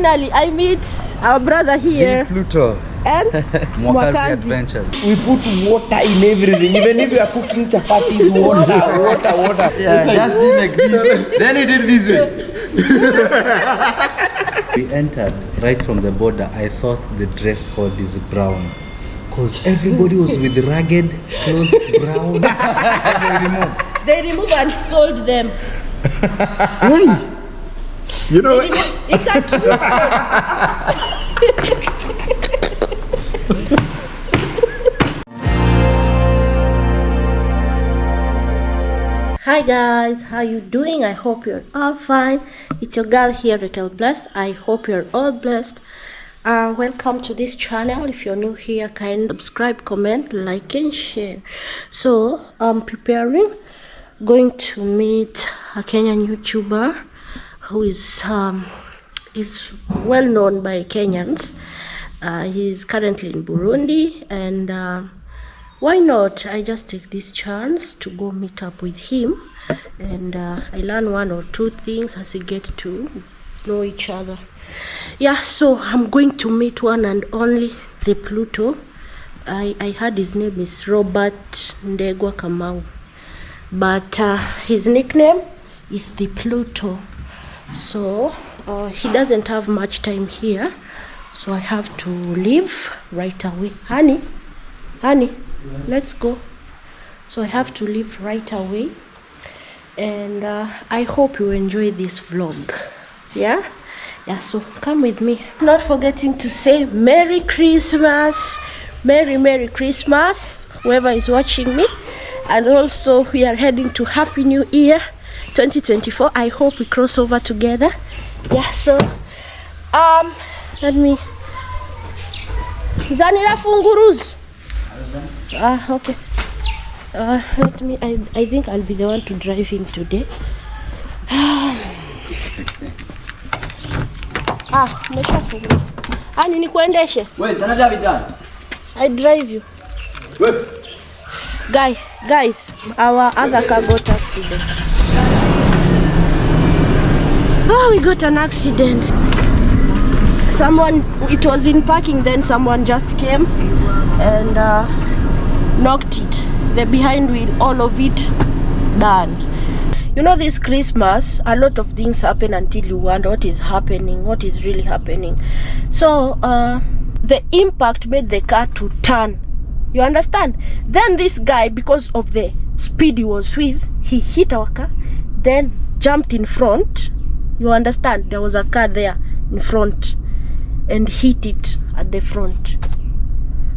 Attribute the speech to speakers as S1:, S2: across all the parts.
S1: finally I meet our brother here.
S2: Pluto.
S1: And
S2: Mwakazi Adventures.
S3: We put water in everything. Even if you are cooking chapatis, water.
S2: Yeah, just did like this. Then he did this way. We entered right from the border. I thought the dress code is brown. Because everybody was with ragged clothes, brown.
S1: They removed and sold them.
S3: You know what?
S1: It's a true story. Hi guys, how you doing? I hope you're all fine. It's your girl here, Raquel Blessed. I hope you're all blessed. Welcome to this channel. If you're new here, kindly subscribe, comment, like and share. So I'm going to meet a Kenyan YouTuber who is well known by Kenyans. He's currently in Burundi, and why not? I just take this chance to go meet up with him, and I learn one or two things as we get to know each other. Yeah, so I'm going to meet one and only the Pluto. I heard his name is Robert Ndegwa Kamau, but his nickname is the Pluto. So he doesn't have much time here, so I have to leave right away. Honey, let's go. So I have to leave right away, and I hope you enjoy this vlog. Yeah, so come with me. Not forgetting to say Merry Christmas, Merry Christmas, whoever is watching me. And also we are heading to Happy New Year 2024. I hope we cross over together. Yeah, so let me Zanira Funguruz. Okay. Let me. I think I'll be the one to drive him today. Nimeshafunga. Ani nikuendeshe?
S3: Wait, another done.
S1: I drive you.
S3: Wait.
S1: Guys, our other car got accident. Oh, we got an accident. It was in parking, then someone just came and knocked it. The behind wheel, all of it done. You know, this Christmas, a lot of things happen until you wonder what is happening, what is really happening. So the impact made the car to turn. You understand? Then this guy, because of the speed he was with, he hit our car, then jumped in front. You understand? There was a car there in front and hit it at the front.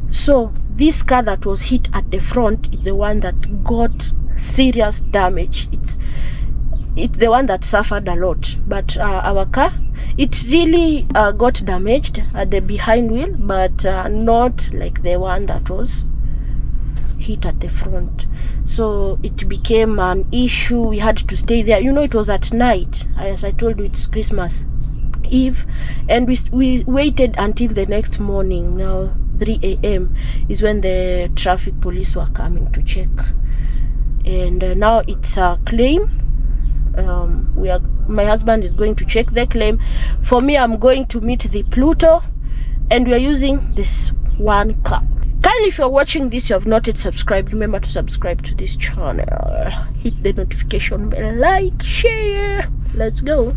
S1: So this car that was hit at the front is the one that got serious damage. It's the one that suffered a lot, but our car, it really got damaged at the behind wheel, but not like the one that was hit at the front. So it became an issue. We had to stay there. You know, it was at night. As I told you, it's Christmas Eve, and we waited until the next morning. Now 3 a.m. is when the traffic police were coming to check, and now it's a claim. My husband is going to check the claim. For me, I'm going to meet the Pluto, and we are using this one car. Kindly, if you're watching this, you have not yet subscribed, remember to subscribe to this channel. Hit the notification bell, like, share. Let's go.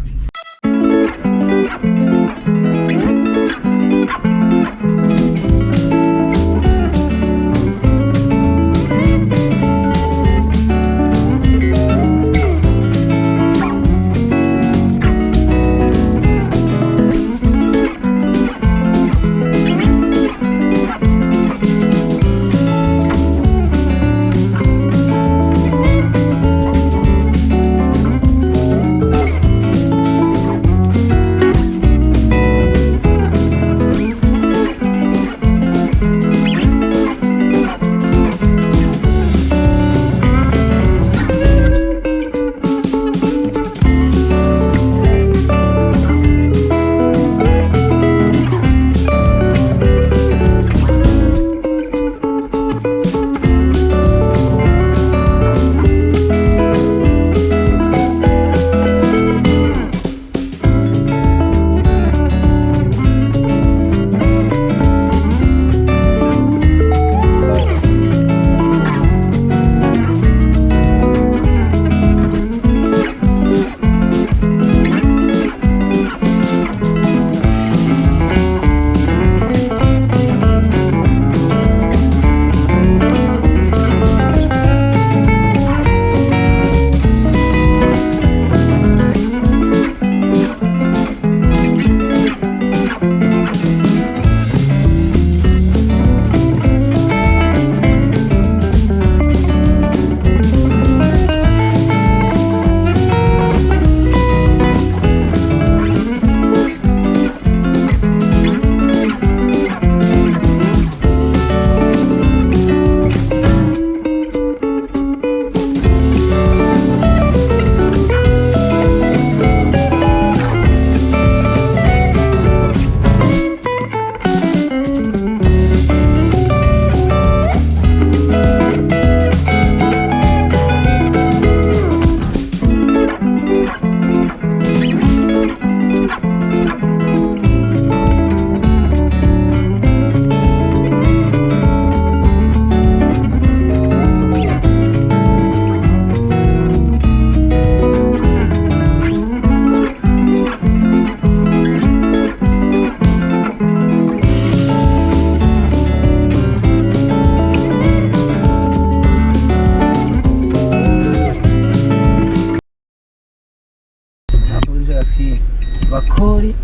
S3: see Bakori.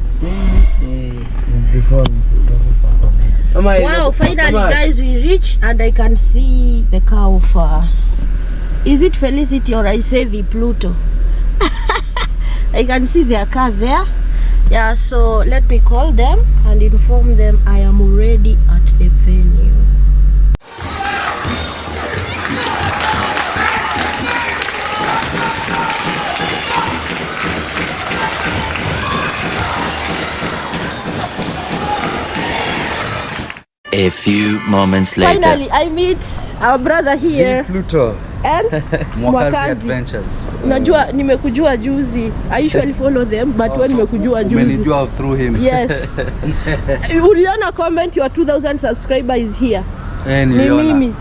S1: Wow, finally guys, we reach and I can see the car of is it Felicity or I say the Pluto? I can see their car there. Yeah, so let me call them and inform them I am already at the venue.
S4: A few moments later.
S1: Finally, I meet our brother here.
S2: Pluto.
S1: And
S2: Mwakazi Adventures.
S1: Unajua nimekujua juzi. I usually follow them but when nimekujua juzi.
S2: Umenijua through him.
S1: Yes. Uliona comment your 2000 subscriber is here. Ni mimi.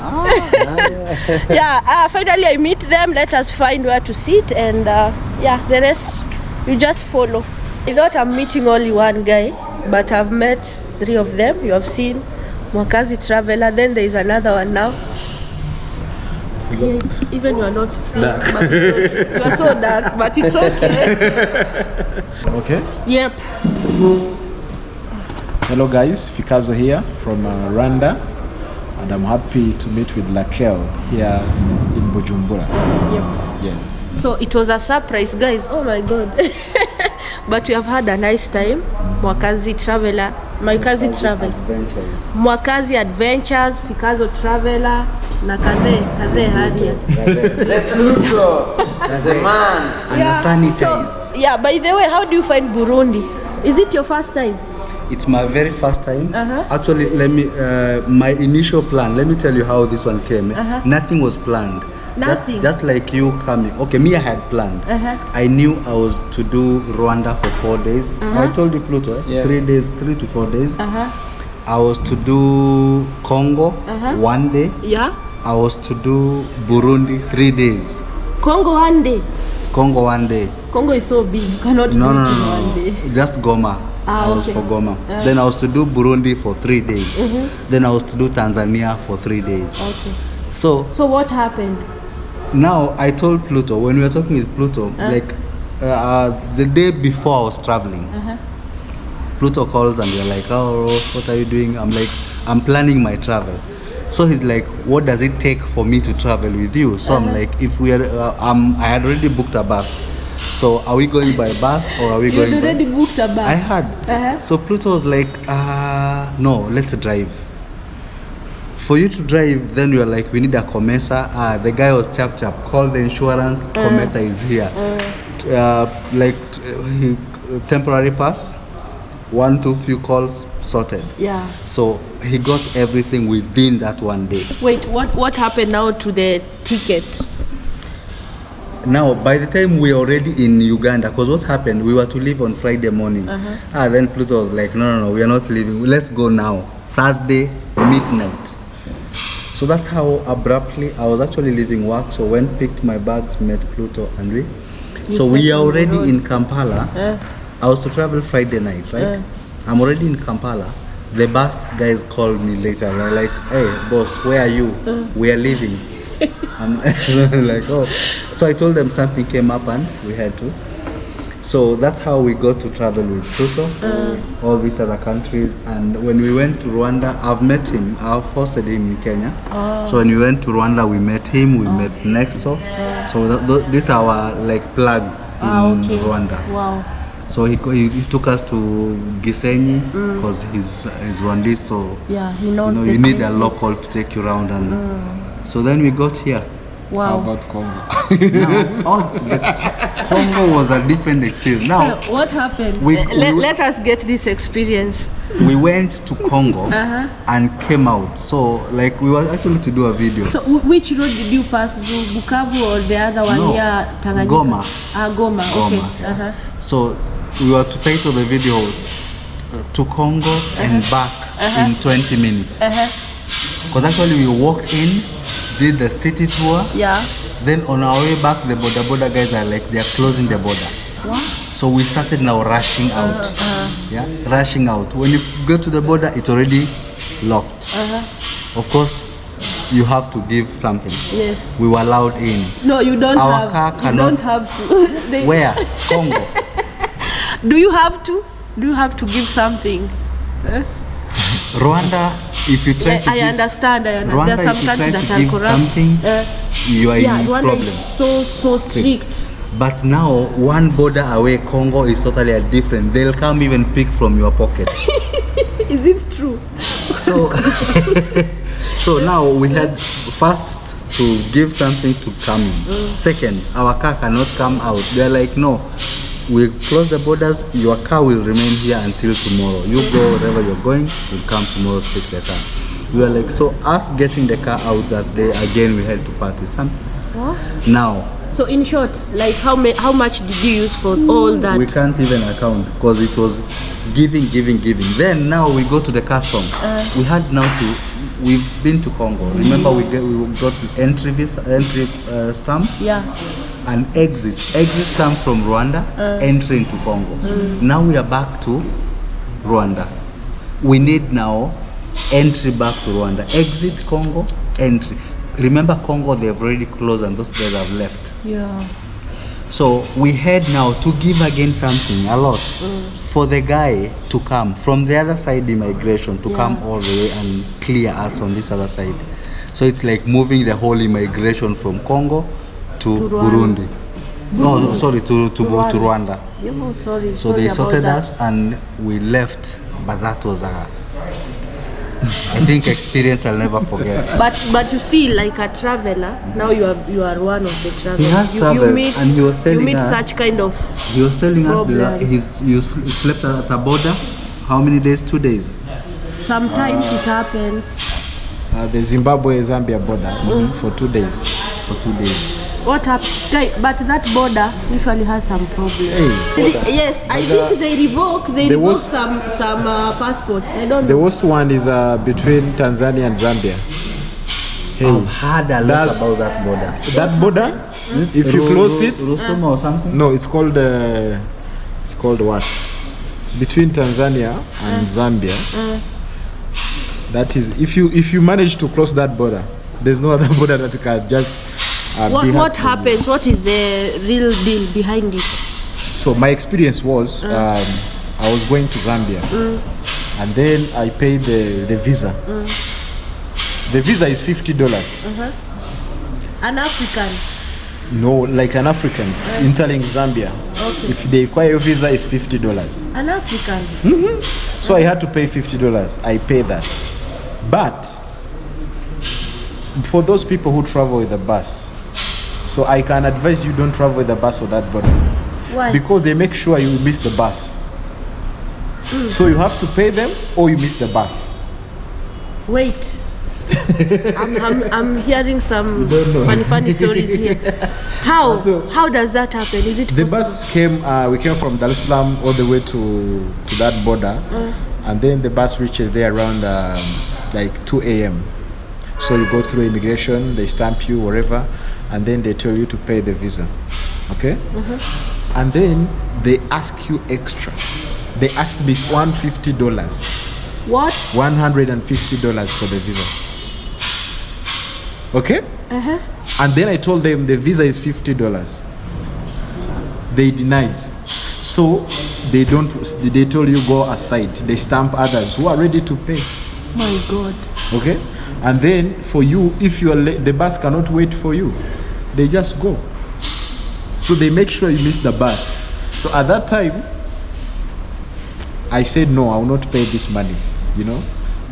S1: Yeah, finally I meet them. Let us find where to sit and yeah, the rest you just follow. I thought I'm meeting only one guy, but I've met 3 of them. You have seen Mwakazi Traveler, then there is another one now. Yeah, even you are not dark. But it's okay. You are so dark, but it's okay.
S5: Okay.
S1: Yep.
S5: Hello guys, Fikazo here from Rwanda, and I'm happy to meet with Lakel here in Bujumbura.
S1: Yep.
S5: Yes.
S1: So it was a surprise, guys. Oh my god. But we have had a nice time. Mwakazi Traveler, Mwakazi Travel, Mwakazi Adventures, Fikazo Traveler, na Kadhe Hadia.
S3: The man.
S1: Yeah. So, yeah, by the way, how do you find Burundi? Is it your first time?
S2: It's my very first time. Actually, let me my initial plan, let me tell you how this one came. Nothing was planned.
S1: Nothing.
S2: Just like you coming. Okay, me, I had planned. I knew I was to do Rwanda for 4 days. I told you, Pluto, 3 days, 3 to 4 days. I was to do Congo 1 day.
S1: Yeah.
S2: I was to do Burundi 3 days.
S1: Congo 1 day.
S2: Congo 1 day.
S1: Congo is so big. You cannot do it in 1 day.
S2: Just Goma. I was for Goma. Then I was to do Burundi for 3 days. Then I was to do Tanzania for 3 days.
S1: Okay.
S2: So
S1: what happened?
S2: Now I told Pluto, when we were talking with Pluto, like the day before I was traveling, Pluto calls and we're like, oh, what are you doing? I'm like, I'm planning my travel. So he's like, what does it take for me to travel with you? So I'm like, if we are, I had already booked a bus. So are we going by bus or are we going by...
S1: You already booked a bus?
S2: I had. So Pluto was like, no, let's drive. For you to drive, then we were like, we need a Comesa. The guy was chap, call the insurance, Comesa is here. Temporary pass, 1, 2 few calls, sorted.
S1: Yeah.
S2: So he got everything within that 1 day.
S1: Wait, what happened now to the ticket?
S2: Now, by the time we were already in Uganda, because what happened, we were to leave on Friday morning. Then Pluto was like, no, we are not leaving. Let's go now. Thursday, midnight. So that's how abruptly I was actually leaving work. So when picked my bags, met Pluto and we. So we are already in Kampala. I was to travel Friday night, right? I'm already in Kampala. The bus guys called me later. They're like, hey, boss, where are you? We are leaving. I'm like, oh. So I told them something came up and we had to. So that's how we got to travel with Pluto, all these other countries. And when we went to Rwanda, I've met him. I've hosted him in Kenya. So when we went to Rwanda, we met him. We met Nexo. So these are our like plugs in Rwanda.
S1: Wow.
S2: So he took us to Gisenyi because he's Rwandese. So
S1: yeah, he knows
S2: you need a local to take you around. And so then we got here.
S5: How
S1: Wow.
S5: about Congo?
S2: Congo was a different experience. Now,
S1: what happened? Let us get this experience.
S2: We went to Congo and came out. So, like, we were actually to do a video.
S1: So, which road did you pass through? Bukavu or the other one here? Tanganyika?
S2: Goma.
S1: Goma. Okay.
S2: Yeah. So, we were to title the video to Congo and back in 20 minutes. Because actually we walked in, did the city tour. Yeah. Then on our way back, the border guys are like, they are closing the border. What? So we started now rushing out. Yeah, rushing out. When you go to the border, it's already locked. Of course, you have to give something. Yes. We were allowed in.
S1: No, you don't
S2: our
S1: have.
S2: Car cannot.
S1: You don't have to.
S2: Where? Congo.
S1: Do you have to give something?
S2: Rwanda, if you try to
S1: I
S2: give,
S1: understand.
S2: Rwanda,
S1: There are some
S2: if you try
S1: countries
S2: to
S1: that are
S2: give
S1: corrupt.
S2: something, you are in
S1: Rwanda
S2: problem.
S1: is so strict.
S2: But now, one border away, Congo is totally different. They'll come even pick from your pocket.
S1: Is it true?
S2: So, so now we had first to give something to come in. Second, our car cannot come out. They're like, no, we close the borders. Your car will remain here until tomorrow. You go wherever you're going. We'll come tomorrow to take the car. We are like, so us getting the car out that day again, we had to part with something.
S1: What?
S2: Now.
S1: So in short, like how much did you use for all that?
S2: We can't even account because it was giving. Then now we go to the custom. We had now to. We've been to Congo. Remember we got entry stamp.
S1: Yeah.
S2: And exit stamp from Rwanda, entry into Congo. Now we are back to Rwanda. We need now entry back to Rwanda. Exit Congo, entry. Remember Congo, they've already closed and those guys have left.
S1: Yeah.
S2: So we had now to give again something, a lot, for the guy to come from the other side, immigration, to come all the way and clear us on this other side. So it's like moving the whole immigration from Congo to Burundi. No, sorry, to Rwanda.
S1: Oh, sorry.
S2: So they sorted us and we left, but that was I think experience I'll never forget.
S1: But you see, like a traveler, now you are one of the travelers.
S2: He has traveled, and he was telling us
S1: such kind of.
S2: He was telling
S1: problems.
S2: us that he slept at a border. How many days? 2 days.
S1: Sometimes it happens.
S5: The Zimbabwe-Zambia border for 2 days.
S2: For 2 days.
S1: What happened? But that border usually has some problems. Yes, I think they revoke some passports. I don't know.
S5: The worst one is between Tanzania and Zambia.
S2: I've heard a lot about that border.
S5: That border, if you close it,
S2: Rusumo or something?
S5: no, it's called what? Between Tanzania and Zambia. That is, if you manage to cross that border, there's no other border that can just.
S1: What happens? What is the real deal behind it?
S5: So my experience was I was going to Zambia and then I paid the visa. The visa is $50.
S1: An African?
S5: No, like an African entering Zambia.
S1: Okay.
S5: If they require your visa, it's $50.
S1: An African?
S5: So I had to pay $50. I paid that. But for those people who travel with the bus, so I can advise you don't travel with the bus for that border.
S1: Why?
S5: Because they make sure you miss the bus. So you have to pay them or you miss the bus.
S1: Wait. I'm hearing some funny stories here. How does that happen? Is it
S5: the
S1: possible?
S5: bus came? We came from Dar es Salaam all the way to that border, and then the bus reaches there around like 2 a.m. So you go through immigration, they stamp you wherever, and then they tell you to pay the visa. Okay? And then they ask you extra. They asked me $150.
S1: What?
S5: $150 for the visa. Okay? And then I told them the visa is $50. They denied. So they told you go aside. They stamp others who are ready to pay.
S1: My God.
S5: Okay? And then for you, if you are late, the bus cannot wait for you. They just go. So they make sure you miss the bus. So at that time, I said no, I will not pay this money. You know,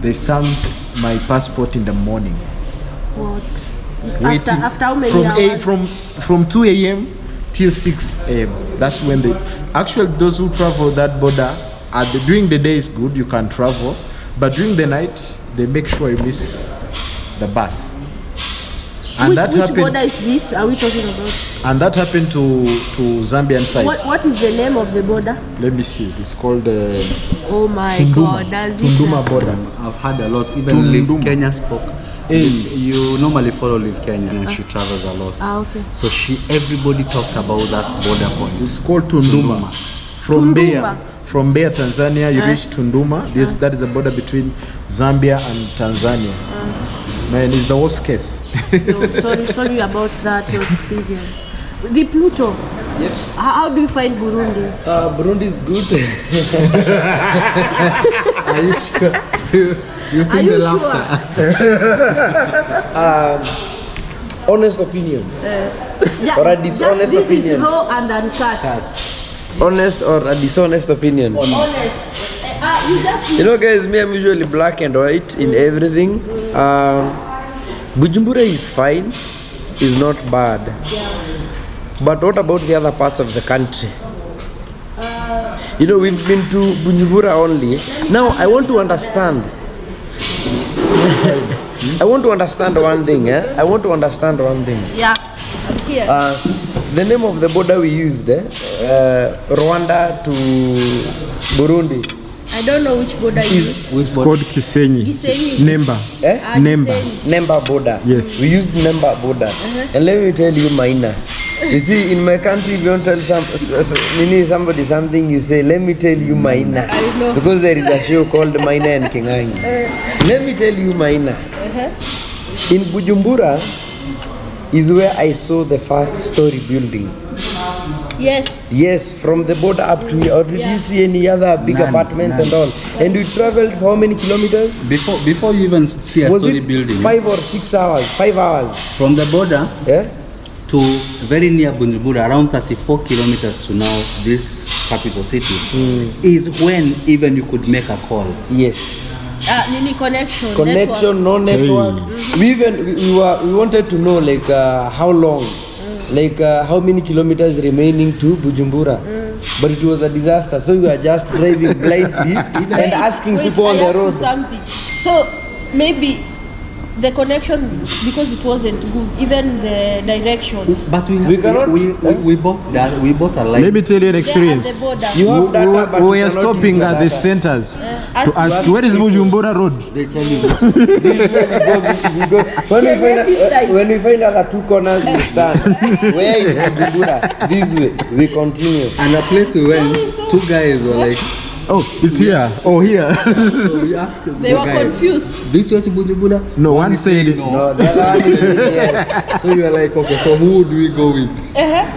S5: they stamped my passport in the morning.
S1: What?
S5: Waiting
S1: After how many hours?
S5: From 2 a.m. till 6 a.m. That's when they actually, those who travel that border during the day is good, you can travel, but during the night they make sure you miss the bus. And
S1: which border is this? Are we talking about?
S5: And that happened to Zambian side.
S1: What is the name of the border?
S5: Let me see. It's called
S1: oh my
S5: Tunduma.
S1: God, does
S5: Tunduma
S1: it
S5: border.
S2: I've had a lot. Even Liv Kenya spoke. You normally follow Liv Kenya and she travels a lot.
S1: Okay.
S2: So everybody talks about that border point.
S5: It's called Tunduma. From Mbeya, Tanzania, you reach Tunduma. That is the border between Zambia and Tanzania. Man, it's the worst case.
S1: No, sorry about that, your experience. The Pluto.
S3: Yes.
S1: How do you find Burundi?
S3: Burundi is good.
S2: Are you sure? You see the laughter.
S3: Honest opinion.
S1: Yeah,
S3: Or a dishonest
S1: just
S3: opinion.
S1: This is raw and uncut.
S3: Honest or a dishonest opinion.
S1: Honest.
S3: You know, guys, me, I'm usually black and white in everything. Bujumbura is fine. Is not bad. But what about the other parts of the country? You know, we've been to Bujumbura only. Now, I want to understand. I want to understand one thing. I want to understand one thing.
S1: Yeah, I'm here.
S3: The name of the border we used, Rwanda to Burundi.
S1: I don't know which border you use.
S6: It's called Kisenyi.
S1: Gisenyi.
S6: Nemba. Nemba.
S1: Gisenyi.
S3: Nemba border.
S6: Yes.
S3: We used Nemba border. And let me tell you, Maina. You see, in my country, if you don't tell somebody something, you say, let me tell you, Maina.
S1: I know.
S3: Because there is a show called Maina and Kingangi. Let me tell you, Maina. In Bujumbura is where I saw the first story building.
S1: Yes.
S3: Yes, from the border up to here. Or did you see any other big apartments and all? And we traveled how many kilometers?
S2: Before you even see a
S3: Was
S2: story
S3: it
S2: building,
S3: 5 or 6 hours? 5 hours.
S2: from the border
S3: Yeah.
S2: to very near Bujumbura, around 34 kilometers to now this capital city, is when even you could make a call.
S3: Yes.
S1: Nini connection.
S3: Connection, no network. We wanted to know like how long, like how many kilometers remaining to Bujumbura. But it was a disaster. So we were just driving blindly and asking people on the road.
S1: Something. So maybe the connection, because it wasn't good, even the directions.
S2: But
S3: We cannot-
S2: we bought that. We bought a line.
S6: Let me tell you an
S1: They are
S6: experience.
S1: at the border.
S3: You have data, but
S6: We
S3: you
S6: were
S3: cannot
S6: stopping
S3: use
S6: at
S3: the
S6: the
S3: data.
S6: centers
S1: Ask
S6: to ask where is Bujumbura Road.
S2: They tell you.
S3: When we find out the two corners, we stand. Where is Bujumbura? This way. We continue.
S2: And a place we went, two guys were like,
S6: Oh, it's here. Oh, here.
S2: so we asked
S1: They
S2: the
S1: were
S2: guy,
S1: confused.
S2: this way to Bujumbura?
S6: No, one said
S3: No, the other one is yes.
S2: So you are like, okay, so who do we go with?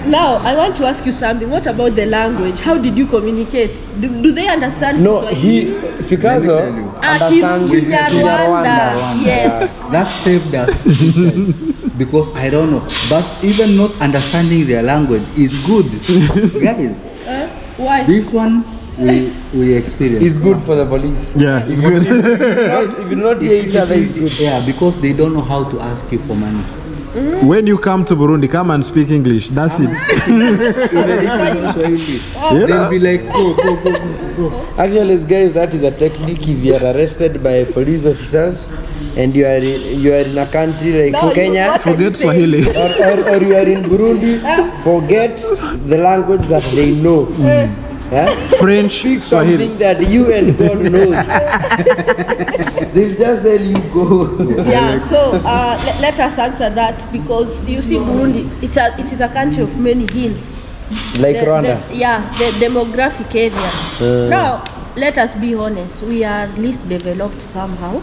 S1: Now, I want to ask you something. What about the language? How did you communicate? Do they understand
S3: No,
S1: Kiswahili?
S3: Fikazo
S2: Let me tell you.
S3: understands
S1: Kinyarwanda. Yes.
S2: That saved us because I don't know. But even not understanding their language is good, guys.
S1: Why?
S2: This one we experienced.
S3: It's good for the police.
S6: Yeah, it's good.
S3: If you not hear each other, it's good.
S2: Yeah, because they don't know how to ask you for money.
S6: When you come to Burundi, come and speak English. That's it.
S2: Even if you know Swahili, they'll be like, go.
S3: Actually, guys, that is a technique. If you are arrested by police officers and you are in a country like
S1: No,
S3: Kenya,
S1: what are you
S6: Forget
S1: saying?
S6: Swahili.
S3: or you are in Burundi, forget the language that they know.
S6: French,
S3: Speak
S6: Swahili.
S3: something that you and God knows. They'll just tell you go.
S1: Yeah, so let us answer that, because you see Burundi, it is a country of many hills.
S3: Like Rwanda.
S1: The demographic area. Now, let us be honest, we are least developed somehow.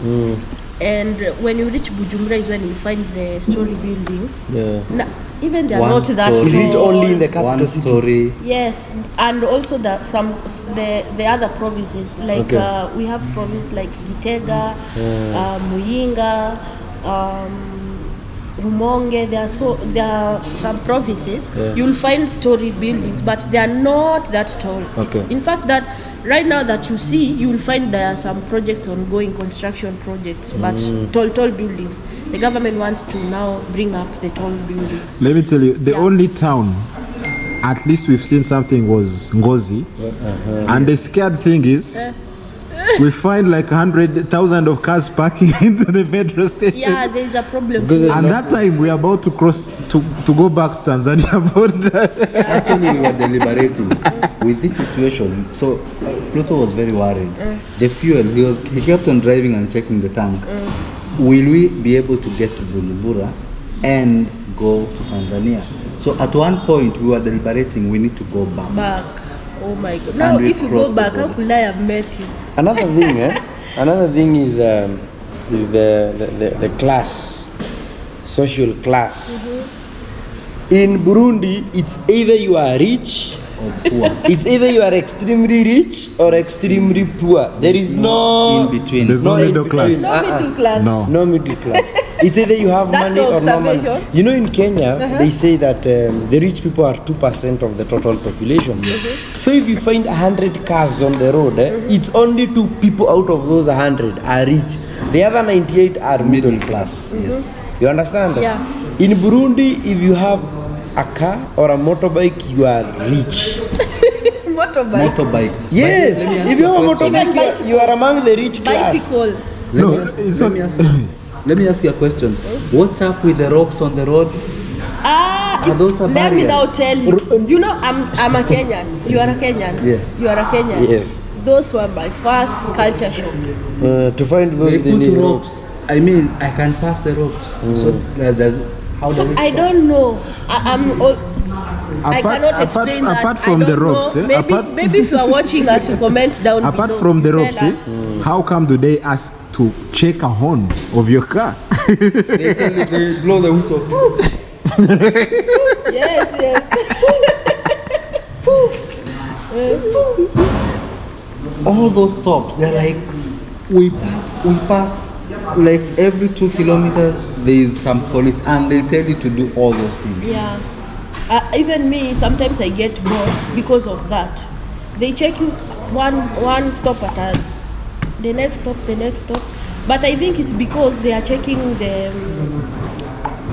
S1: And when you reach Bujumbura is when you find the story buildings.
S3: Yeah.
S1: Even they are
S2: One
S1: not that
S2: story.
S3: Is it
S1: tall.
S3: only in the capital
S2: One
S3: city?
S2: story.
S1: Yes, and also the other provinces, like
S3: Okay.
S1: we have provinces like Gitega, Muyinga, Rumonge. There are some provinces. You'll find story buildings, but they are not that tall.
S3: Okay.
S1: In fact, that right now that you see, you will find there are some projects ongoing, construction projects, but tall buildings. The government wants to now bring up the tall buildings.
S6: Let me tell you, the
S1: Yeah.
S6: only town, at least we've seen something, was Ngozi. And the scared thing is, we find like 100,000 of cars parking into the metro station.
S1: Yeah, there is a problem.
S3: Because there's
S6: And that time we are about to cross to go back to Tanzania border.
S2: Actually, we were deliberating with this situation. So Pluto was very worried. The fuel, he kept on driving and checking the tank. Will we be able to get to Bujumbura and go to Tanzania? So at one point we were deliberating, we need to go back.
S1: Oh my God. Now,
S2: we
S1: if you go
S2: crossed the
S1: back, how
S2: border.
S1: could I have met you?
S3: Another thing is the class, social class. In Burundi, it's either you are rich,
S2: Or poor.
S3: it's either you are extremely rich or extremely poor. There is no
S2: in between.
S6: There's
S3: no
S6: no
S3: in
S6: middle class.
S3: between.
S1: No middle class.
S6: No.
S3: No middle class. It's either you have
S1: That's
S3: money
S1: your
S3: or no money.
S1: observation.
S3: You know, in Kenya, they say that the rich people are 2% of the total population. So if you find 100 cars on the road, it's only 2 people out of those 100 are rich. The other 98 are middle class.
S2: Yes.
S3: You understand?
S1: Yeah.
S3: In Burundi, if you have a car or a motorbike, you are rich.
S1: Motorbike.
S3: Yes.
S2: Let me ask
S3: If you have a
S2: you a question.
S3: motorbike,
S1: Bicycle.
S3: you are among the rich class.
S1: Bicycle.
S6: No,
S2: Let
S6: it's
S2: me
S6: not.
S2: ask you. Let me ask you a question. What's up with the ropes on the road? Are those a
S1: Let me
S2: barriers?
S1: now tell you. You know, I'm a Kenyan. You are a Kenyan.
S2: Yes.
S1: You are a Kenyan.
S3: Yes.
S1: Those were my first culture shock.
S3: To find those
S2: They put
S3: need
S2: ropes. I mean, I can pass the ropes. So how does
S1: So
S2: it
S1: I
S2: stop?
S1: don't know. I'm all, I cannot
S6: apart
S1: explain that.
S6: from
S1: I
S6: the
S1: don't
S6: ropes,
S1: know.
S6: eh?
S1: Maybe if you are watching us, you comment down
S6: Apart
S1: below.
S6: from the
S1: Tell
S6: ropes,
S1: us.
S6: how come do they ask to check a horn of your car?
S2: They tell you, they blow the whistle.
S1: Yes, yes.
S2: All those stops, they're like, we pass like every 2 kilometers there is some police and they tell you to do all those things.
S1: Yeah. Even me, sometimes I get bored because of that. They check you one stop at a the next stop. But I think it's because they are checking the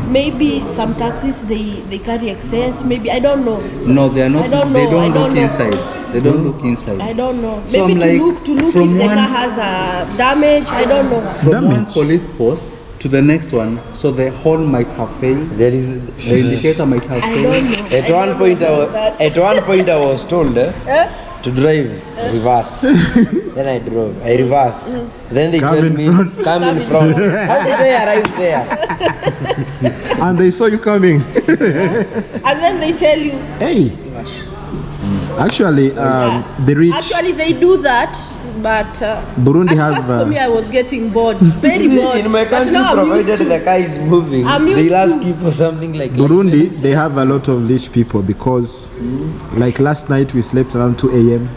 S1: maybe some taxis they carry excess. Maybe I don't know.
S2: No, they are not.
S1: I don't
S2: They
S1: know,
S2: don't
S1: I don't
S2: look
S1: know.
S2: inside. They don't look inside.
S1: I don't know.
S2: So
S1: Maybe
S2: I'm like,
S1: to look
S2: from
S1: if the
S2: one-
S1: car has a damage. I don't know.
S2: From one
S6: Damage.
S2: police post to the next one, so the horn might have failed.
S3: There is.
S2: The indicator might have
S1: I
S2: failed.
S1: don't know.
S3: At
S1: I
S3: one
S1: don't
S3: point,
S1: know that.
S3: at one point, I was told to drive reverse. Then I drove. I reversed. Then they
S6: Come
S3: told
S6: in
S3: me,
S6: front.
S3: come in front. How did they arrive there?
S6: And they saw you coming.
S1: And then they tell you.
S6: Hey. Actually, the rich
S1: Actually, they do that, but
S6: Burundi
S1: at
S6: have,
S1: first for me, I was getting bored, very bored.
S3: In my
S1: But
S3: country,
S1: now I'm used
S3: provided
S1: to.
S3: the car is moving,
S1: I'm used
S3: they'll ask
S1: to.
S3: you for something like
S6: Burundi,
S3: license.
S6: they have a lot of rich people because, like last night, we slept around 2 a.m.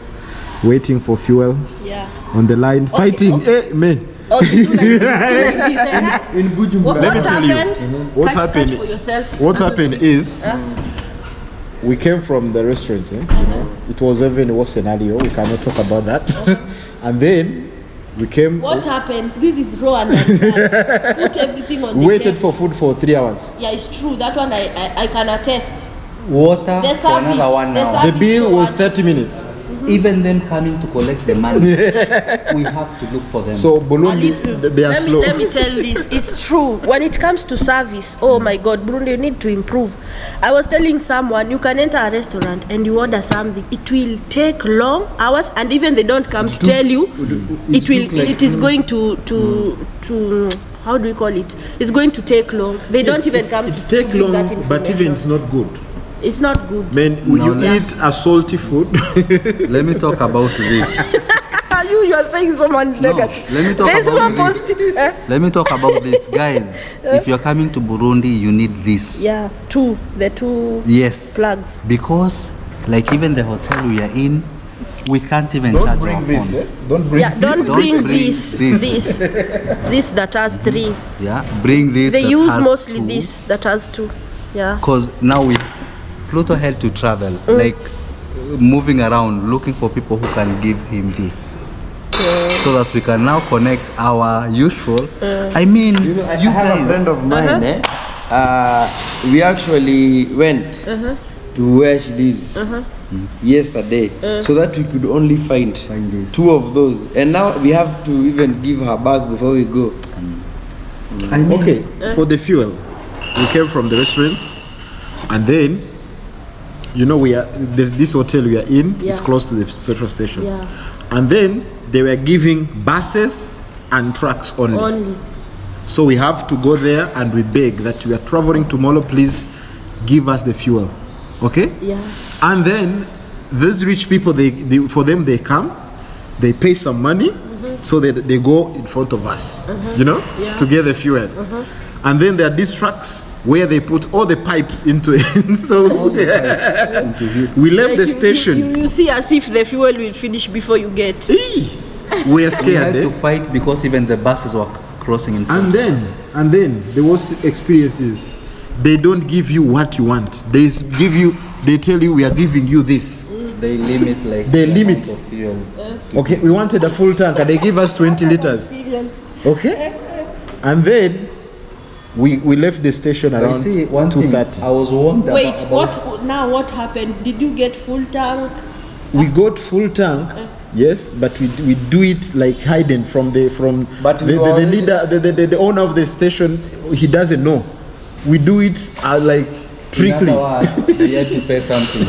S6: waiting for fuel
S1: Yeah.
S6: on the line, fighting. Hey, man.
S1: Oh, they do like this, eh?
S3: In Bujumbura.
S6: Let me tell you,
S1: happened?
S6: what
S1: Catch
S6: happened-
S1: for yourself.
S6: What happened is, we came from the restaurant. It was even a scenario. We cannot talk about that. And then we came.
S1: What happened? This is raw and uncut. Put everything on
S6: We
S1: the
S6: waited
S1: table.
S6: for food for 3 hours.
S1: Yeah, it's true. That one I can attest.
S2: Water
S1: The
S2: for another
S1: service,
S2: 1
S1: the
S2: hour.
S1: service.
S6: The bill
S1: for
S6: was
S1: what?
S6: 30 minutes.
S2: Even them coming to collect the money, we have to look for them.
S6: So Burundi, they are slow.
S1: Let me tell this. It's true. When it comes to service, oh my God, Burundi, you need to improve. I was telling someone, you can enter a restaurant and you order something. It will take long hours, and even they don't come to tell you. It is going to how do we call it? It's going to take long. They don't even come.
S6: It
S1: to
S6: take
S1: give
S6: long,
S1: that
S6: but even
S1: information.
S6: it's not good.
S1: It's not good.
S6: Man, when you eat a salty food,
S2: Let me talk about this.
S1: You are saying someone's negative.
S2: let me talk
S1: There's
S2: about
S1: no
S2: this.
S1: positive.
S2: Let me talk about this, guys. If you're coming to Burundi, you need this.
S1: Yeah, the two
S2: Yes.
S1: plugs.
S2: Because, like, even the hotel we are in, we can't even charge our phone.
S6: Don't bring
S1: Yeah, don't
S2: Don't
S1: bring
S2: bring
S1: this.
S2: this.
S1: This that has 3.
S2: Yeah, bring this.
S1: They
S2: that
S1: use
S2: has
S1: mostly
S2: 2.
S1: this that has 2. Yeah.
S2: Because now Pluto had to travel, like moving around, looking for people who can give him this. So that we can now connect our usual. I mean,
S3: You know, I
S2: you
S3: have a
S2: guys.
S3: friend of mine. We actually went to where she lives yesterday, so that we could only find
S2: this.
S3: 2 of those, and now we have to even give her back before we go.
S2: I mean,
S6: Okay, for the fuel, we came from the restaurant, and then, you know, this hotel we are in is
S1: Yeah.
S6: close to the petrol station,
S1: Yeah.
S6: and then they were giving buses and trucks only.
S1: Only.
S6: So we have to go there and we beg that we are traveling tomorrow, please give us the fuel, okay?
S1: Yeah.
S6: And then these rich people, for them they come, they pay some money, so they go in front of us, you know,
S1: Yeah.
S6: to get the fuel. And then there are these trucks where they put all the pipes into it. So we left
S1: Like
S6: the station.
S1: You see as if the fuel will finish before you get.
S6: We were
S2: We
S6: scared.
S2: had to fight because even the buses were crossing in front.
S6: And then the worst experience is they don't give you what you want. They tell you we are giving you this.
S2: They limit like
S6: They
S2: the
S6: limit.
S2: amount of fuel.
S6: Okay, we wanted a full tank and they give us 20 liters. Okay? And then we left the station
S2: But
S6: around
S2: you see, one thing,
S6: 2:30.
S2: I was warned
S1: Wait,
S2: about
S1: what happened? Did you get full tank?
S6: We got full tank, yes, but we do it like hidden from
S2: But we
S6: the
S2: already-
S6: leader, the owner of the station. He doesn't know. We do it like
S2: In other
S6: trickly.
S2: words, we had to pay something.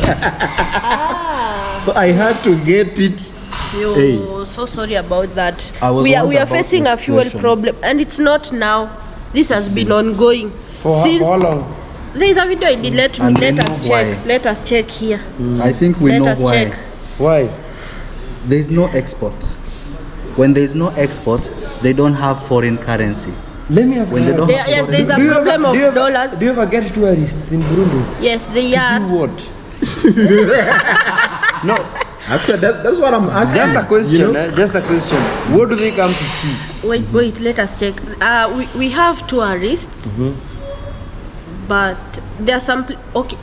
S6: So I had to get it.
S1: Yo,
S6: Hey.
S1: so sorry about that.
S2: I was
S1: We are
S2: wondering about
S1: facing
S2: the
S1: a fuel
S2: situation.
S1: problem, and it's not now. This has been ongoing
S3: For how long?
S1: There is a video I did. Let
S2: And we
S1: us
S2: know
S1: check.
S2: why.
S1: Let us check here.
S2: I think we
S1: Let
S2: know
S1: us
S2: why.
S1: check.
S3: Why?
S2: There's no exports. When there's no export, they don't have foreign currency.
S3: Let me ask
S2: When
S3: you.
S2: they don't have
S1: Yes, there is a
S3: Do you
S1: problem
S3: ever-
S1: of
S3: do you ever-
S1: dollars.
S3: Do you ever get tourists in Burundi?
S1: Yes, they
S3: To
S1: are.
S3: see what? No,
S6: Actually, that's what I'm asking.
S3: just a question.
S6: You know?
S3: Just a question. What do they come to see?
S1: Wait, let us check. We have tourists, but there are some. Okay,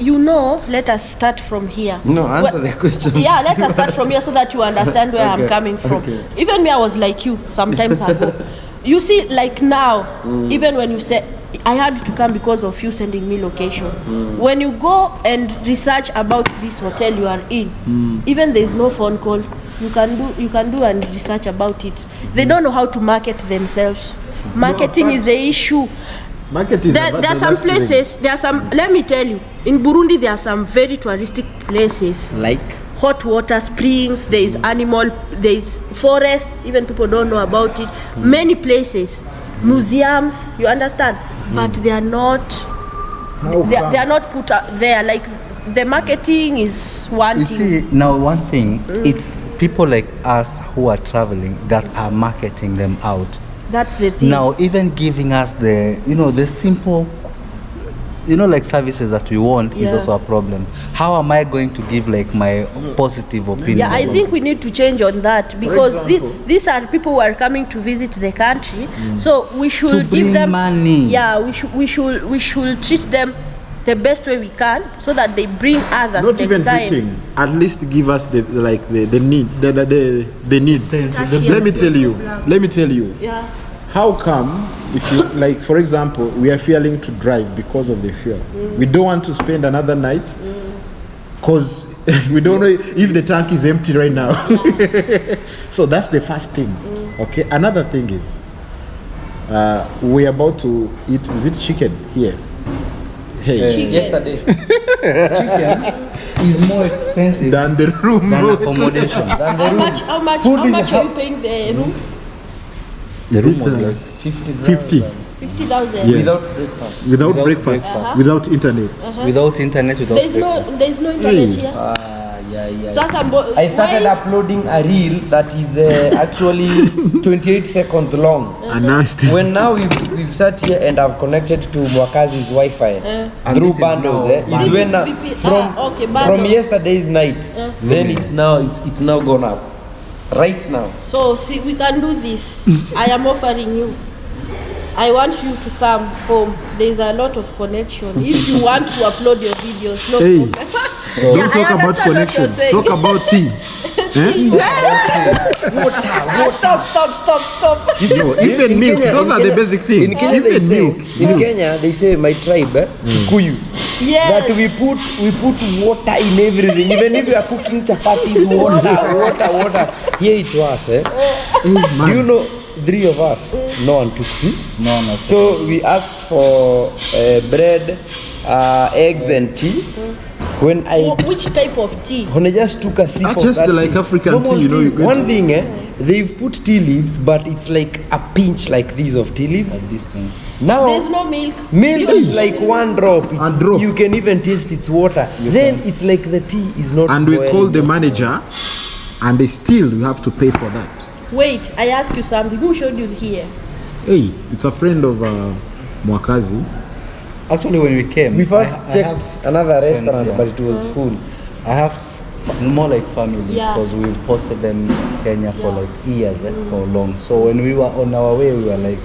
S1: let us start from here.
S3: No, answer
S1: Well,
S3: the question.
S1: Yeah, let us start from here so that you understand where I'm
S3: Okay,
S1: coming from.
S3: okay.
S1: Even me, I was like you sometimes ago. You see, like now, even when you say, I had to come because of you sending me location. When you go and research about this hotel you are in, even there is no phone call. You can do and research about it. They don't know how to market themselves. Marketing is the issue.
S6: Market is
S1: There
S6: about
S1: are
S6: the
S1: some
S6: last thing.
S1: places. Let me tell you, in Burundi there are some very touristic places.
S3: Like?
S1: Hot water springs, there is animal, there is forest, even people don't know about it. Many places, museums, you understand, but they are not they are not put out there. Like the marketing is one
S2: You
S1: thing.
S2: see, now one thing, it's people like us who are traveling that are marketing them out.
S1: That's the thing.
S2: Now, even giving us the simple, like services that we want is
S1: Yeah.
S2: also a problem. How am I going to give like my positive opinion?
S1: Yeah, I
S2: about
S1: think we need to change on that because these are people who are coming to visit the country. So we should
S2: To
S1: give
S2: bring
S1: them
S2: money.
S1: Yeah, we should treat them the best way we can so that they bring others
S6: Not
S1: next
S6: even
S1: time.
S6: treating. At least give us the need, the needs.
S2: The
S6: Let me tell you.
S1: Yeah.
S6: How come if you like, for example, we are failing to drive because of the fuel? We don't want to spend another night because we don't know if the tank is empty right now. So that's the first thing. Okay. Another thing is we're about to eat. Is it chicken here? Hey,
S3: Yesterday.
S2: chicken is more expensive
S6: than the room.
S2: than accommodation.
S1: How much are you paying the room?
S2: The
S6: Is
S2: room
S6: it,
S2: was like
S6: 50
S1: 50,000.
S6: Yeah.
S3: Without breakfast.
S6: without
S2: Without
S6: breakfast,
S2: breakfast.
S6: without internet.
S2: without internet, without
S1: There's no internet
S6: Hey.
S1: here.
S3: Yeah.
S1: Sasa
S3: I started
S1: why-
S3: uploading a reel that is actually 28 seconds long.
S6: And nasty.
S3: When now we've sat here and I've connected to Mwakazi's Wi-Fi
S2: And
S3: through
S2: this is
S3: bundles,
S2: now
S3: is
S1: This
S3: when
S1: is
S3: now,
S1: VP
S3: from
S1: bundle.
S3: yesterday's night, then it's now gone up. Right now.
S1: So see, we can do this. I am offering you. I want you to come home. There is a lot of connection. If you want to upload your videos, no
S6: Hey.
S1: problem.
S6: Don't
S1: Yeah, I
S6: talk about
S1: understand what
S6: connection.
S1: you're saying.
S6: Talk about tea.
S1: Stop.
S6: No, even milk. Those are the basic things.
S3: In Kenya, they
S6: Even
S3: say,
S6: milk.
S3: in Kenya, they say my tribe, Kikuyu,
S1: Yes.
S3: that we put water in everything. Even if you are cooking chapatis, water. Here it's worse.
S6: Man.
S3: You know, 3 of us, no one took tea.
S2: No.
S3: So we asked for bread, eggs and tea. When
S1: Which type of tea?
S3: I just took a sip
S6: That's
S3: of
S6: just
S3: that
S6: like
S3: tea.
S6: African
S3: Normal
S6: tea, you know, you get-
S3: One thing, they've put tea leaves, but it's like a pinch like this of tea leaves.
S2: Distance.
S3: Now,
S1: There's no milk.
S3: milk is like 1 drop.
S6: A drop.
S3: You can even taste its water. Then it's like the tea is not
S6: And we
S3: boiling.
S6: call the manager, and they still you have to pay for that.
S1: Wait, I ask you something. Who showed you here?
S6: Hey, it's a friend of Mwakazi.
S2: Actually, when we came,
S3: We first
S2: I
S3: checked
S2: have
S3: another
S2: friends
S3: restaurant,
S2: here.
S3: but it was full.
S2: I have more like family
S1: Yeah.
S2: because we've hosted them in Kenya for like years, for long. So when we were on our way, we were like,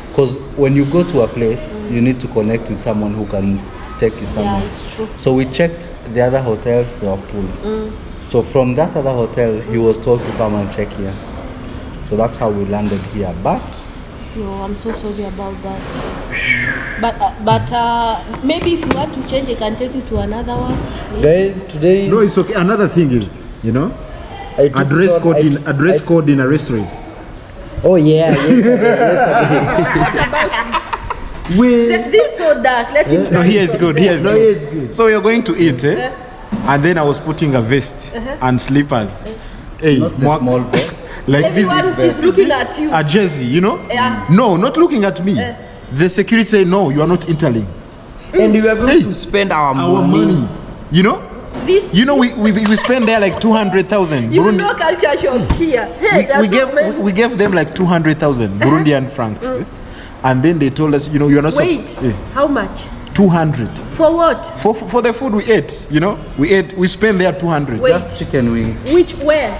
S2: because when you go to a place, you need to connect with someone who can take you somewhere.
S1: Yeah, it's true.
S2: So we checked the other hotels; they were full. So from that other hotel, he was told to come and check here. So that's how we landed here. But
S1: No, I'm so sorry about that. But maybe if you want to change, I can take you to another one.
S3: Guys, today is
S5: No, it's okay. Another thing is,
S3: I took
S5: address
S3: some-
S5: code
S3: I
S5: in
S3: took-
S5: address code in a restaurant.
S3: Oh yeah, yesterday.
S1: What about
S3: With
S1: this? So dark. Let him.
S5: No, here is good. Here is
S3: no,
S5: good.
S3: it's good.
S5: So you're going to eat, and then I was putting a vest and slippers. Hey,
S2: not the small vest.
S5: like this,
S1: Everyone is looking at you.
S5: a jersey,
S1: Yeah.
S5: No, not looking at me. The security say no, you are not interling.
S3: And we are going
S5: Hey,
S3: to spend our
S5: Our money,
S1: This.
S5: we spend there like 200,000
S1: You
S5: Burundi.
S1: know culture shocks here. Hey,
S5: We
S1: there are so many.
S5: gave them like 200,000 Burundian francs, and then they told us, you're not
S1: Wait. How much?
S5: 200
S1: For what?
S5: for the food we ate. We spent there 200.
S1: Wait.
S2: Just chicken wings.
S1: Which where?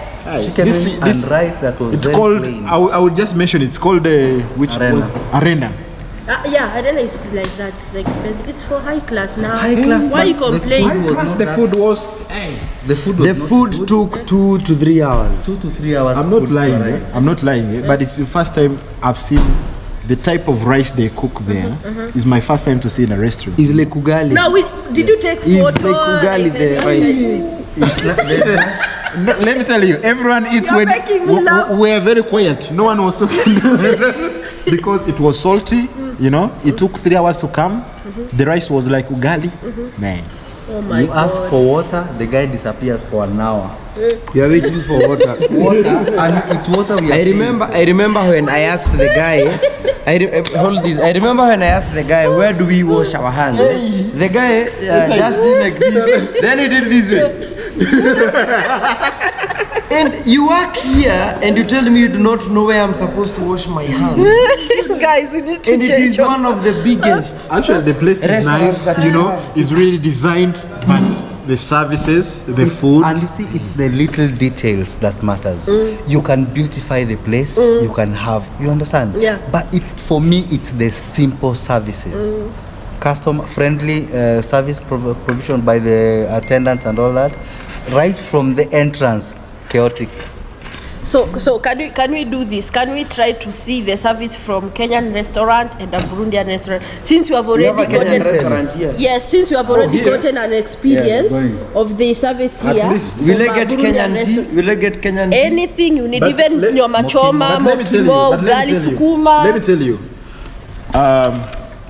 S2: Chicken
S5: This-
S2: wings
S5: this-
S2: and rice that was
S5: It's
S2: very
S5: called.
S2: plain.
S5: I would just mention. It's called which
S2: Arena.
S5: was Arena.
S1: Yeah, I don't know. It's like that. It's expensive. It's for high class now.
S2: High class,
S1: Why you
S2: but the
S1: complain?
S2: food was not
S5: The
S2: that-
S5: food was.
S2: The food was
S3: The
S2: not
S3: food
S2: good.
S3: took 2 to 3 hours.
S2: 2 to 3 hours.
S5: I'm not
S2: food to
S5: lying.
S2: arrive.
S5: I'm not lying. But it's the first time I've seen the type of rice they cook there. It's my first time to see in a restaurant.
S3: It's like ugali.
S1: No, did you take
S3: It's
S1: photo?
S3: like ugali, the rice.
S2: It's not
S5: No, let me tell you, everyone eats
S1: You're
S5: when
S1: making me laugh.
S5: we are very quiet. No one was talking because it was salty. It took 3 hours to come. The rice was like ugali. Man,
S1: Oh my
S2: you
S1: God.
S2: ask for water, the guy disappears for an hour.
S3: You are waiting for water.
S2: Water, and it's water we are
S3: I remember when I asked the guy. Hold this. I remember when I asked the guy, where do we wash our hands? The guy just did like this. Then he did this way. And you work here and you tell me you do not know where I'm supposed to wash my hands.
S1: Guys, we need to
S3: And it
S1: change
S3: is one of the biggest.
S5: actually the place is
S3: Restaurants
S5: nice.
S3: that you have.
S5: It's really designed, but the services, the food.
S2: And you see, it's the little details that matters. You can beautify the place. You can have. You understand?
S1: Yeah.
S2: But for me, it's the simple services. Customer friendly service provision by the attendants and all that. Right from the entrance, chaotic.
S1: So can we do this? Can we try to see the service from Kenyan restaurant and a Burundian restaurant? Since you have
S3: We
S1: already
S3: have a Kenyan
S1: gotten
S3: restaurant here.
S1: Yes, since you have already
S5: here?
S1: gotten an experience
S2: going.
S1: of the service
S5: At
S1: here.
S5: least.
S1: from
S3: Will I
S1: a
S3: get
S1: Burundian
S3: Kenyan tea?
S1: restaurant.
S3: Will I get Kenyan tea?
S1: Anything you need,
S5: But
S1: even
S5: let-
S1: nyama choma,
S5: But let me tell you,
S1: mokimo,
S5: but let me
S1: ugali
S5: tell you,
S1: sukuma.
S5: let me tell you,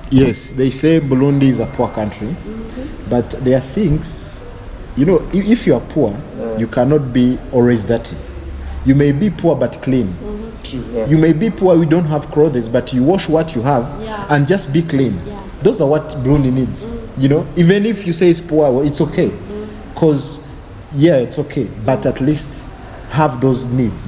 S5: yes, they say Burundi is a poor country, but there are things, if you are poor, you cannot be always dirty. You may be poor but clean. You may be poor, we don't have clothes, but you wash what you have
S1: Yeah.
S5: and just be clean.
S1: Yeah.
S5: Those are what Burundi needs. Even if you say it's poor, well, it's okay. Because, it's okay, but at least have those needs,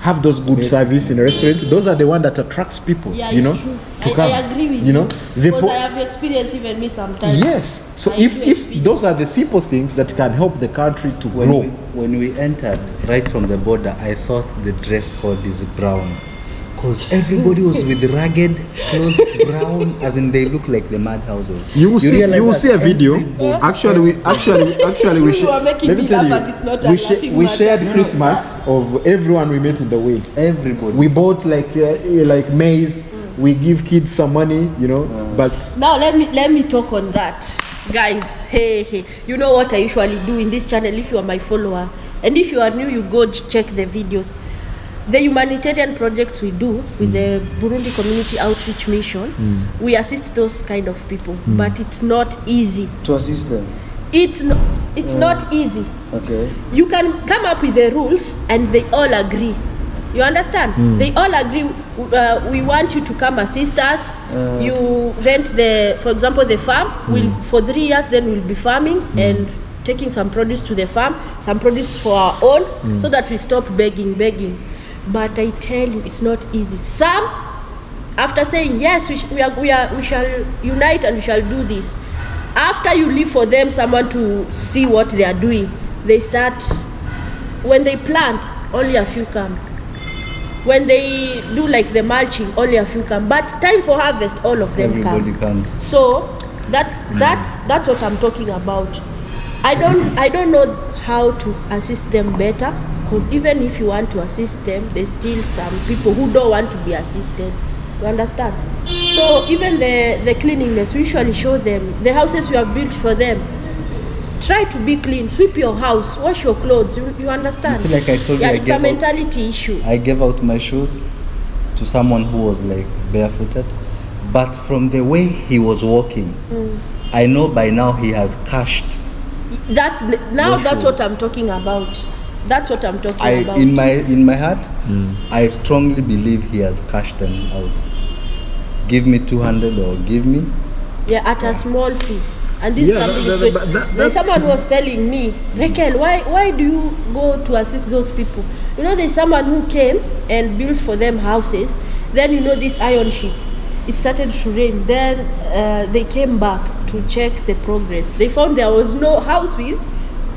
S5: have those good service in a restaurant. Those are the one that attracts people,
S1: Yeah, it's true.
S5: to come.
S1: I agree with
S5: you. The
S1: Because
S5: po-
S1: I have experienced even me sometimes.
S5: yes. So
S1: I
S5: if
S1: do
S5: if
S1: experience.
S5: those are the simple things that can help the country to grow.
S2: When we entered right from the border, I thought the dress code is brown. Because everybody was with ragged clothes, brown, as in they look like the madhouses.
S5: You will
S2: realize
S5: see
S2: that
S5: a video.
S2: everybody-
S5: Actually, we
S1: You are making
S5: let me
S1: me
S5: tell
S1: laugh
S5: you,
S1: and it's not a laughing
S5: we
S1: matter.
S5: shared Christmas of everyone we met in the way.
S2: Everybody.
S5: We bought like maize. We give kids some money, but
S1: Now let me talk on that, guys. Hey, you know what I usually do in this channel? If you are my follower, and if you are new, you go check the videos. The humanitarian projects we do with the Burundi Community Outreach Mission, we assist those kind of people, but it's not easy.
S3: To assist them.
S1: It's not easy.
S3: Okay.
S1: You can come up with the rules and they all agree. You understand? They all agree. We want you to come assist us. You rent for example, the farm. For 3 years, then we'll be farming and taking some produce to the farm, some produce for our own, so that we stop begging. But I tell you, it's not easy. Some after saying yes, we shall unite and we shall do this, after you leave for them someone to see what they are doing, they start, when they plant, only a few come. When they do like the mulching, only a few come. But time for harvest, all of them
S2: Everybody comes.
S1: So that's what I'm talking about. I don't know how to assist them better, because even if you want to assist them, there's still some people who don't want to be assisted. You understand? So even the cleanliness, we usually show them the houses you have built for them. Try to be clean, sweep your house, wash your clothes. You understand?
S2: You see, like I told you,
S1: it's a mentality issue.
S2: I gave out my shoes to someone who was like barefooted, but from the way he was walking, I know by now he has cashed.
S1: That's what I'm talking about. That's what I'm talking about.
S2: In my heart, I strongly believe he has cashed them out. Give me 200 or give me.
S1: Yeah, at a small fee. And this there's someone who was telling me, Raquel, why do you go to assist those people? You know, there's someone who came and built for them houses. Then you know these iron sheets. It started to rain. Then they came back to check the progress. They found there was no house with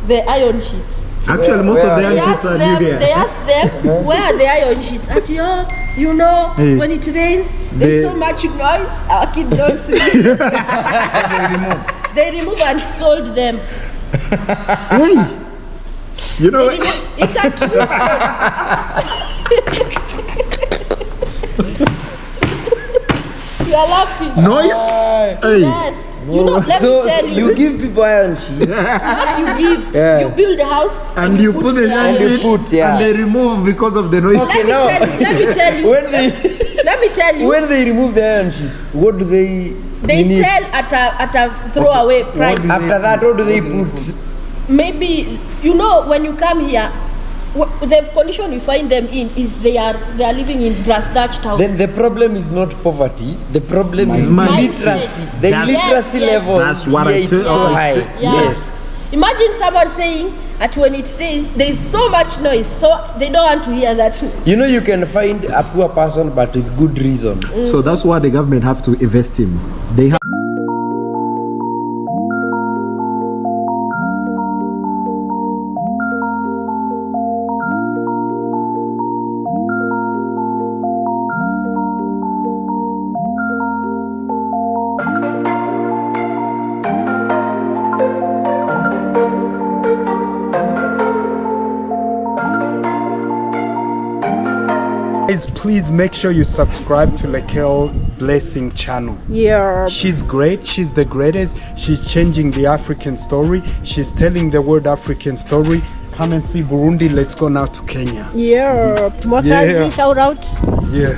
S1: the iron sheets.
S6: Actually, most of the iron sheets are new there.
S1: They asked them, where are the iron sheets? You know, when it rains, there's so much noise. Our kid don't sleep. They remove and sold them.
S6: You know,
S1: it's a true story. You are laughing.
S6: Noise?
S1: Yes. You know, let me tell you.
S3: You give people iron sheets.
S1: What you give, you build a house
S6: and you put the iron sheet and they remove because of the noise.
S3: Okay,
S1: let me tell you. Let me tell you.
S3: When they remove the iron sheets, what do they?
S1: They sell at a throwaway price.
S3: After that, what do they put?
S1: Maybe, you know, when you come here, the condition you find them in is they are living in grass thatched house.
S3: Then the problem is not poverty. The problem is literacy. The literacy level.
S6: That's what I
S3: is so high. Yes.
S1: Imagine someone saying at when it rains, there's so much noise, so they don't want to hear that.
S3: You know, you can find a poor person, but with good reason.
S6: So that's why the government have to invest in. They have.
S7: Guys, please make sure you subscribe to Raquel Blessing channel.
S1: Yeah.
S7: She's great. She's the greatest. She's changing the African story. She's telling the world African story. Come and see Burundi. Let's go now to Kenya.
S1: Yeah. Mwakazi, shout out.
S7: Yeah.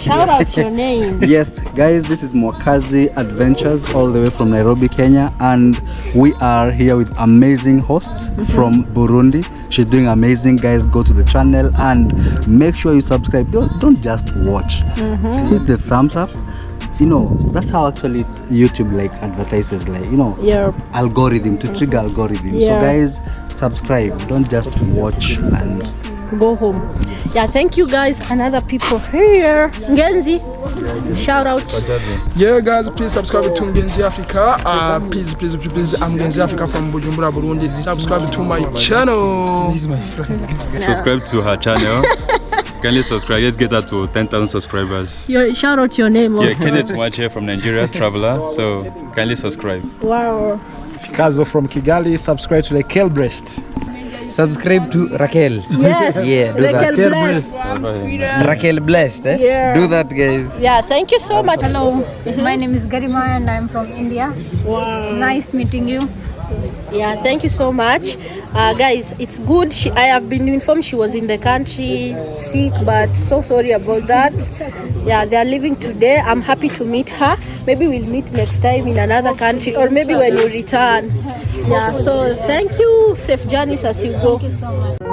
S1: Shout out your name.
S2: Yes, guys, this is Mwakazi Adventures all the way from Nairobi, Kenya, and we are here with amazing hosts from Burundi. She's doing amazing. Guys, go to the channel and make sure you subscribe. Don't just watch. Hit the thumbs up. You know, that's how actually YouTube like advertises, like, you know, algorithm, to trigger algorithm. So guys, subscribe. Don't just watch and
S1: go home. Yeah, thank you guys. Another people here. Ngenzi, shout out.
S8: Yeah, guys, please subscribe to Ngenzi Africa. Please, I'm Ngenzi Africa from Bujumbura, Burundi. Subscribe to my channel.
S9: Subscribe to her channel. Kindly subscribe. Let's get her to 10,000 subscribers.
S1: Shout out your name.
S9: Yeah, Kenneth Mwache from Nigeria, traveler. So kindly subscribe.
S1: Wow.
S6: Fikazo from Kigali, subscribe to Raquel Breast.
S3: Subscribe to Raquel.
S1: Yes.
S3: Yeah, do
S1: Raquel
S3: that.
S1: Blessed.
S3: Raquel Blessed.
S1: Yeah.
S3: Do that, guys.
S1: Yeah, thank you so much.
S10: Hello, my name is Garima and I'm from India.
S1: Wow.
S10: It's nice meeting you.
S1: Yeah, thank you so much. Guys, it's good. I have been informed she was in the country sick, but so sorry about that. Yeah, they are leaving today. I'm happy to meet her. Maybe we'll meet next time in another country, or maybe when you return. Yeah, so thank you. Safe journeys as you go.
S10: Thank you so much.